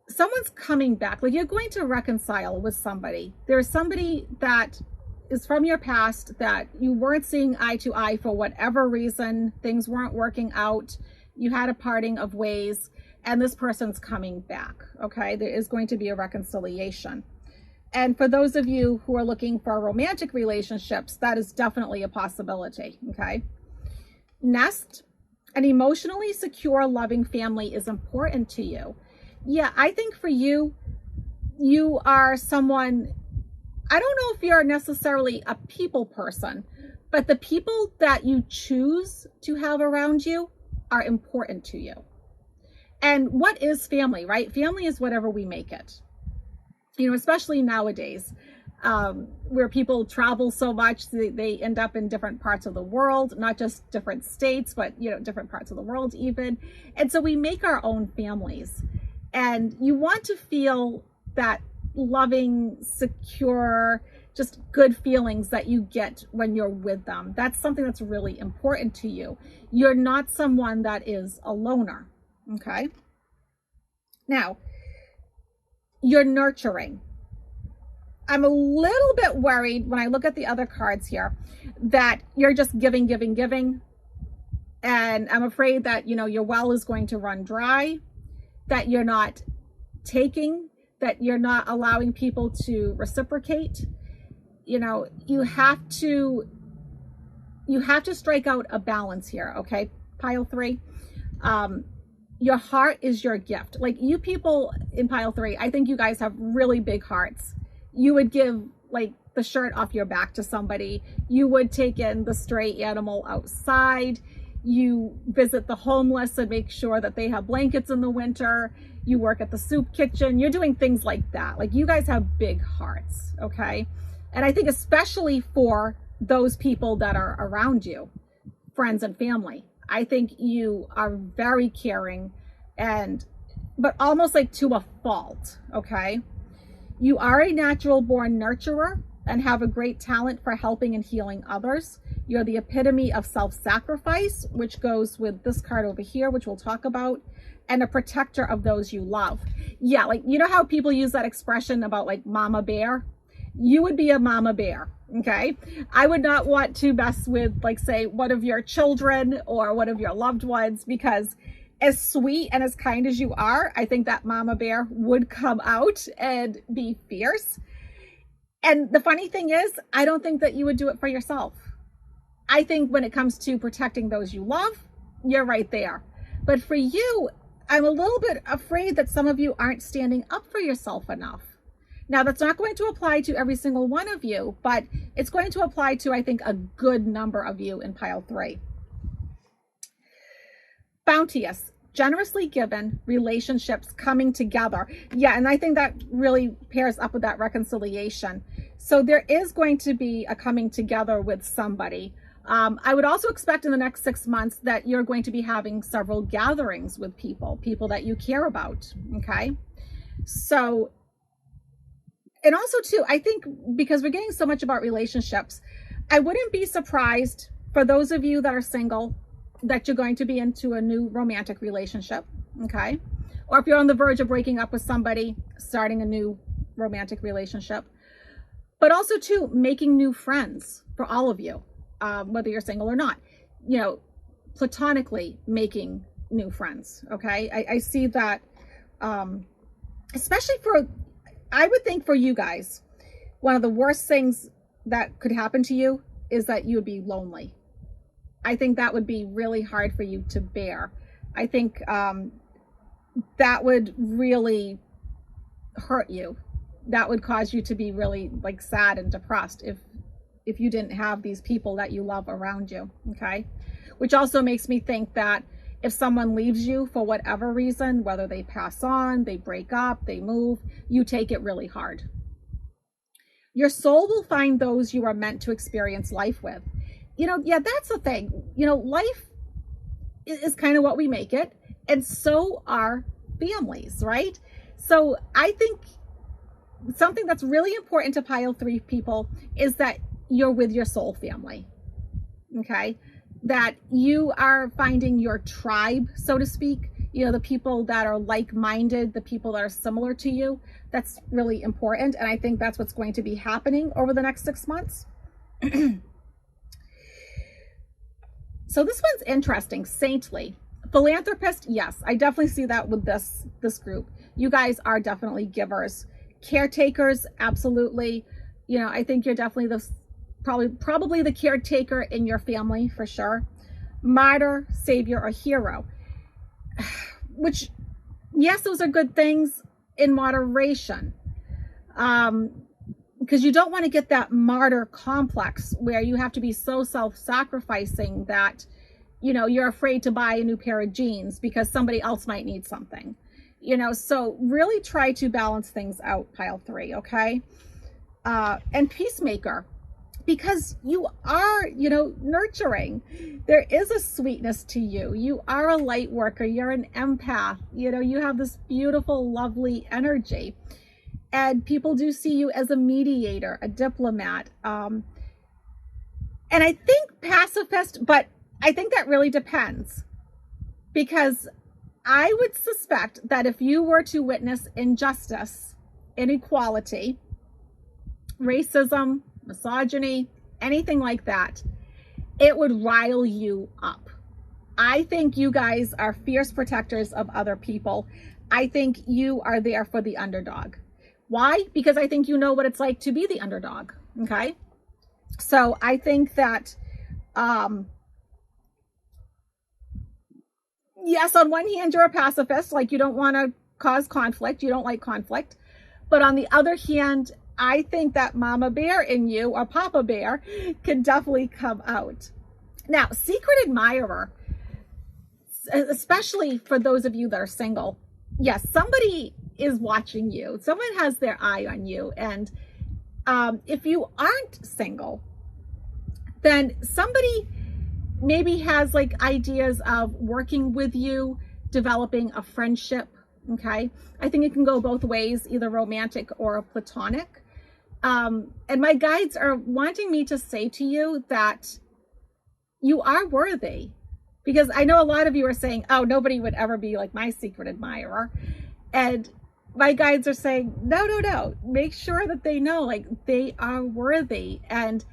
someone's coming back, like you're going to reconcile with somebody. There's somebody that is from your past that you weren't seeing eye to eye for whatever reason. Things weren't working out. You had a parting of ways, and this person's coming back, okay? There is going to be a reconciliation. And for those of you who are looking for romantic relationships, that is definitely a possibility, okay? Nest, an emotionally secure, loving family is important to you. Yeah, I think for you, you are someone, I don't know if you're necessarily a people person, but the people that you choose to have around you are important to you. And what is family, right? Family is whatever we make it. You know, especially nowadays, where people travel so much, they end up in different parts of the world, not just different states, but, you know, different parts of the world even. And so we make our own families. And you want to feel that loving, secure, just good feelings that you get when you're with them. That's something that's really important to you. You're not someone that is a loner, okay? Now, you're nurturing. I'm a little bit worried when I look at the other cards here that you're just giving. And I'm afraid that, you know, your well is going to run dry, that you're not taking, that you're not allowing people to reciprocate. You know, you have to strike out a balance here, okay? Pile 3. Your heart is your gift. Like, you people in pile 3, I think you guys have really big hearts. You would give like the shirt off your back to somebody. You would take in the stray animal outside. You visit the homeless and make sure that they have blankets in the winter. You work at the soup kitchen. You're doing things like that. Like, you guys have big hearts, okay? And I think especially for those people that are around you, friends and family, I think you are very caring, but almost like to a fault, okay? You are a natural born nurturer and have a great talent for helping and healing others. You're the epitome of self-sacrifice, which goes with this card over here, which we'll talk about, and a protector of those you love. Yeah, like, you know how people use that expression about like mama bear? You would be a mama bear, okay? I would not want to mess with, like, say, one of your children or one of your loved ones, because as sweet and as kind as you are, I think that mama bear would come out and be fierce. And the funny thing is, I don't think that you would do it for yourself. I think when it comes to protecting those you love, you're right there. But for you, I'm a little bit afraid that some of you aren't standing up for yourself enough. Now, that's not going to apply to every single one of you, but it's going to apply to, I think, a good number of you in pile 3. Bounteous, generously given relationships coming together. Yeah, and I think that really pairs up with that reconciliation. So there is going to be a coming together with somebody. I would also expect in the next 6 months that you're going to be having several gatherings with people that you care about, okay? So, and also too, I think because we're getting so much about relationships, I wouldn't be surprised for those of you that are single that you're going to be into a new romantic relationship, okay? Or if you're on the verge of breaking up with somebody, starting a new romantic relationship. But also too, making new friends for all of you, whether you're single or not, you know, platonically making new friends, okay? I see that, especially for, I would think for you guys, one of the worst things that could happen to you is that you would be lonely. I think that would be really hard for you to bear. I think that would really hurt you. That would cause you to be really like sad and depressed if you didn't have these people that you love around you, okay? Which also makes me think that if someone leaves you for whatever reason, whether they pass on, they break up, they move, you take it really hard. Your soul will find those you are meant to experience life with. You know, yeah, that's the thing. You know, life is kind of what we make it, and so are families, right? So I think something that's really important to pile 3 people is that you're with your soul family, okay? That you are finding your tribe, so to speak, you know, the people that are like-minded, the people that are similar to you. That's really important, and I think that's what's going to be happening over the next 6 months. So this one's interesting. Saintly. Philanthropist, yes, I definitely see that with this group. You guys are definitely givers. Caretakers, absolutely. You know, I think you're definitely the probably the caretaker in your family for sure. Martyr, savior, or hero. Which, yes, those are good things in moderation. Because you don't want to get that martyr complex where you have to be so self-sacrificing that, you know, you're afraid to buy a new pair of jeans because somebody else might need something. You know, so really try to balance things out, pile 3, okay? And peacemaker, because you are, you know, nurturing. There is a sweetness to you. You are a light worker. You're an empath. You know, you have this beautiful, lovely energy. And people do see you as a mediator, a diplomat. And I think pacifist, but I think that really depends. Because I would suspect that if you were to witness injustice, inequality, racism, misogyny, anything like that, it would rile you up. I think you guys are fierce protectors of other people. I think you are there for the underdog. Why? Because I think you know what it's like to be the underdog, okay? So I think that, yes, on one hand, you're a pacifist, like you don't want to cause conflict, you don't like conflict. But on the other hand, I think that Mama Bear in you, or Papa Bear, can definitely come out. Now, secret admirer, especially for those of you that are single, yes, somebody is watching you. Someone has their eye on you. And if you aren't single, then somebody maybe has like ideas of working with you, developing a friendship, okay? I think it can go both ways, either romantic or platonic. And my guides are wanting me to say to you that you are worthy, because I know a lot of you are saying, oh, nobody would ever be like my secret admirer. And my guides are saying, no, no, no, make sure that they know, like, they are worthy. And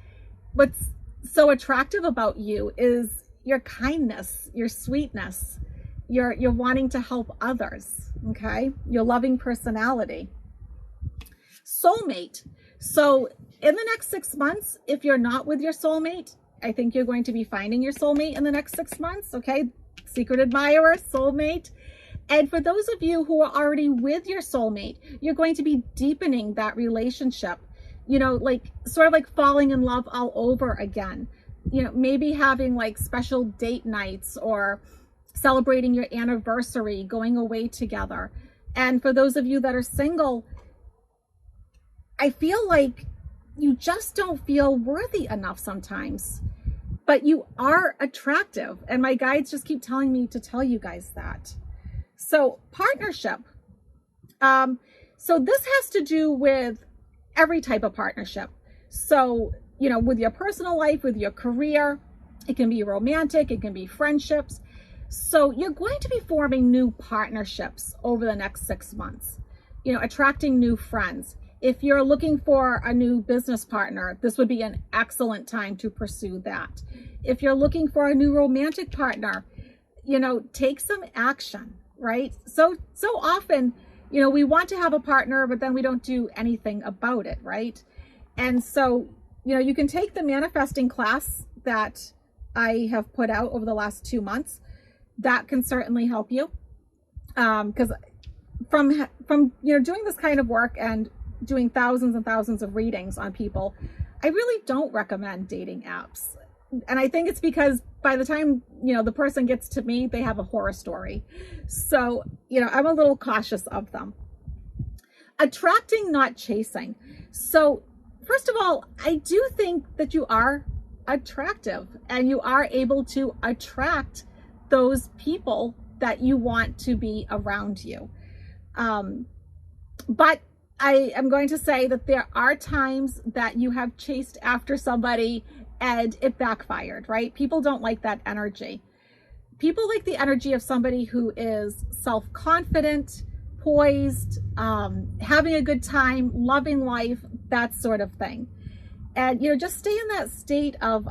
what's so attractive about you is your kindness, your sweetness, your wanting to help others, okay? Your loving personality. Soulmate. So in the next 6 months, if you're not with your soulmate, I think you're going to be finding your soulmate in the next 6 months, okay? Secret admirer, soulmate. And for those of you who are already with your soulmate, you're going to be deepening that relationship, you know, like sort of like falling in love all over again. You know, maybe having like special date nights, or celebrating your anniversary, going away together. And for those of you that are single, I feel like you just don't feel worthy enough sometimes, but you are attractive. And my guides just keep telling me to tell you guys that. So partnership. So this has to do with every type of partnership. So, you know, with your personal life, with your career, it can be romantic, it can be friendships. So you're going to be forming new partnerships over the next 6 months, you know, attracting new friends. If you're looking for a new business partner, this would be an excellent time to pursue that. If you're looking for a new romantic partner, you know, take some action, right? So often, you know, we want to have a partner, but then we don't do anything about it, right? And so, you know, you can take the manifesting class that I have put out over the last 2 months. That can certainly help you. Because from you know, doing this kind of work and doing thousands and thousands of readings on people, I really don't recommend dating apps. And I think it's because by the time, you know, the person gets to me, they have a horror story. So, you know, I'm a little cautious of them. Attracting, not chasing. So first of all, I do think that you are attractive and you are able to attract those people that you want to be around you. But I am going to say that there are times that you have chased after somebody and it backfired, right? People don't like that energy. People like the energy of somebody who is self-confident, poised, having a good time, loving life, that sort of thing. And, you know, just stay in that state of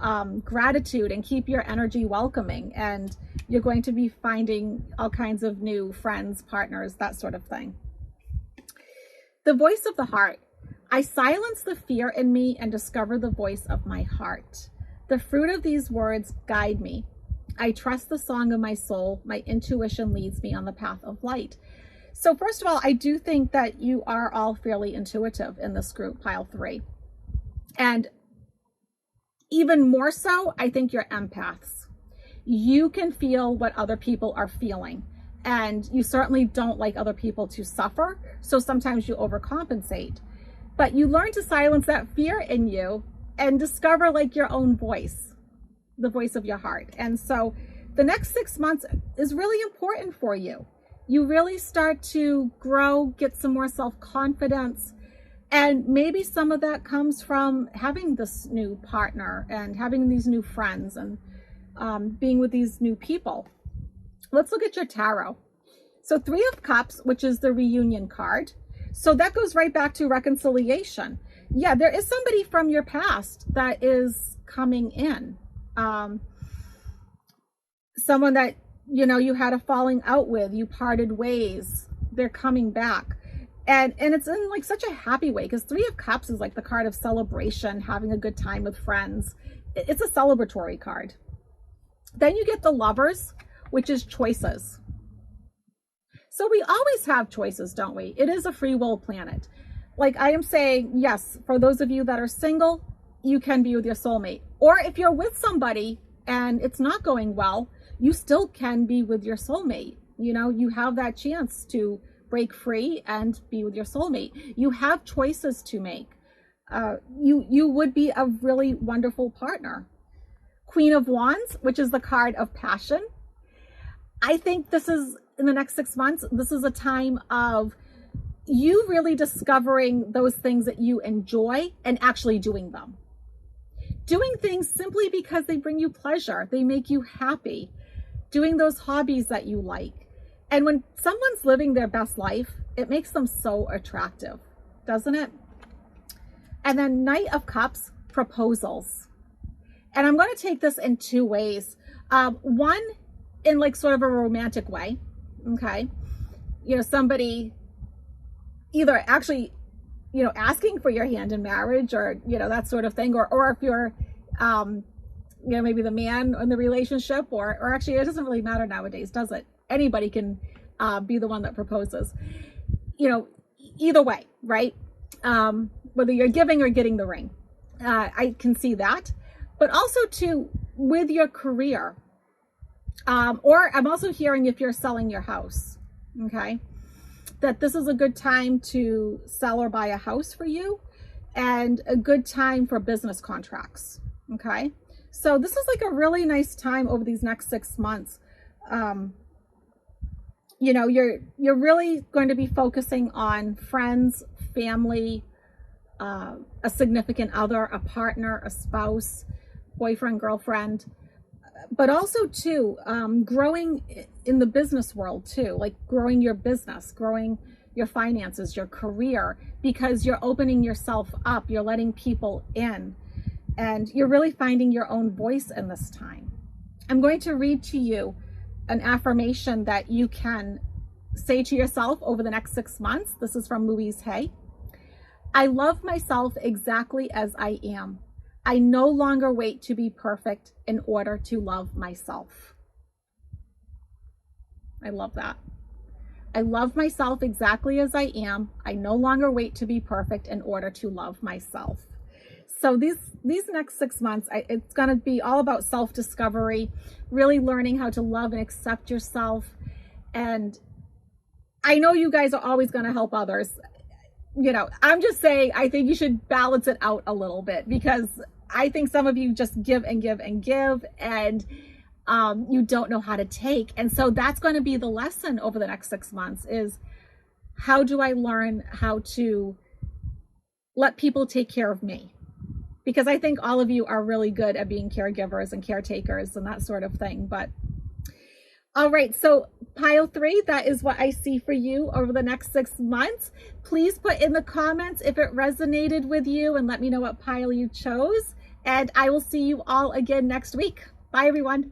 gratitude and keep your energy welcoming. And you're going to be finding all kinds of new friends, partners, that sort of thing. The voice of the heart. I silence the fear in me and discover the voice of my heart. The fruit of these words guide me. I trust the song of my soul. My intuition leads me on the path of light. So first of all, I do think that you are all fairly intuitive in this group, pile 3. And even more so, I think you're empaths. You can feel what other people are feeling. And you certainly don't like other people to suffer. So sometimes you overcompensate. But you learn to silence that fear in you and discover like your own voice, the voice of your heart. And so the next 6 months is really important for you. You really start to grow, get some more self-confidence. And maybe some of that comes from having this new partner and having these new friends and being with these new people. Let's look at your tarot. So 3 of Cups, which is the reunion card. So that goes right back to reconciliation. Yeah, there is somebody from your past that is coming in. Someone that, you know, you had a falling out with, you parted ways, they're coming back. And it's in like such a happy way, because 3 of Cups is like the card of celebration, having a good time with friends. It's a celebratory card. Then you get the Lovers, which is choices. So we always have choices, don't we? It is a free will planet. Like I am saying, yes, for those of you that are single, you can be with your soulmate. Or if you're with somebody and it's not going well, you still can be with your soulmate. You know, you have that chance to break free and be with your soulmate. You have choices to make. You would be a really wonderful partner. Queen of Wands, which is the card of passion. I think this is, in the next 6 months, this is a time of you really discovering those things that you enjoy and actually doing them. Doing things simply because they bring you pleasure, they make you happy. Doing those hobbies that you like. And when someone's living their best life, it makes them so attractive, doesn't it? And then Knight of Cups, proposals. And I'm going to take this in 2 ways. One, in like sort of a romantic way, okay? You know, somebody either actually, you know, asking for your hand in marriage or, you know, that sort of thing. Or if you're, you know, maybe the man in the relationship, or actually it doesn't really matter nowadays, does it? Anybody can be the one that proposes. You know, either way, right? Whether you're giving or getting the ring. I can see that. But also too, with your career, Or I'm also hearing if you're selling your house, okay, that this is a good time to sell or buy a house for you, and a good time for business contracts, okay? So this is like a really nice time over these next 6 months. You know, you're really going to be focusing on friends, family, a significant other, a partner, a spouse, boyfriend, girlfriend, but also too, growing in the business world too, like growing your business, growing your finances, your career, because you're opening yourself up, you're letting people in, and you're really finding your own voice in this time. I'm going to read to you an affirmation that you can say to yourself over the next 6 months. This is from Louise Hay. I love myself exactly as I am. I no longer wait to be perfect in order to love myself. I love that. I love myself exactly as I am. I no longer wait to be perfect in order to love myself. So these next 6 months, it's going to be all about self-discovery, really learning how to love and accept yourself. And I know you guys are always going to help others. You know, I'm just saying, I think you should balance it out a little bit, because I think some of you just give and give and give, and you don't know how to take. And so that's going to be the lesson over the next 6 months, is how do I learn how to let people take care of me? Because I think all of you are really good at being caregivers and caretakers and that sort of thing. But all right, so pile 3, that is what I see for you over the next 6 months. Please put in the comments if it resonated with you, and let me know what pile you chose. And I will see you all again next week. Bye, everyone.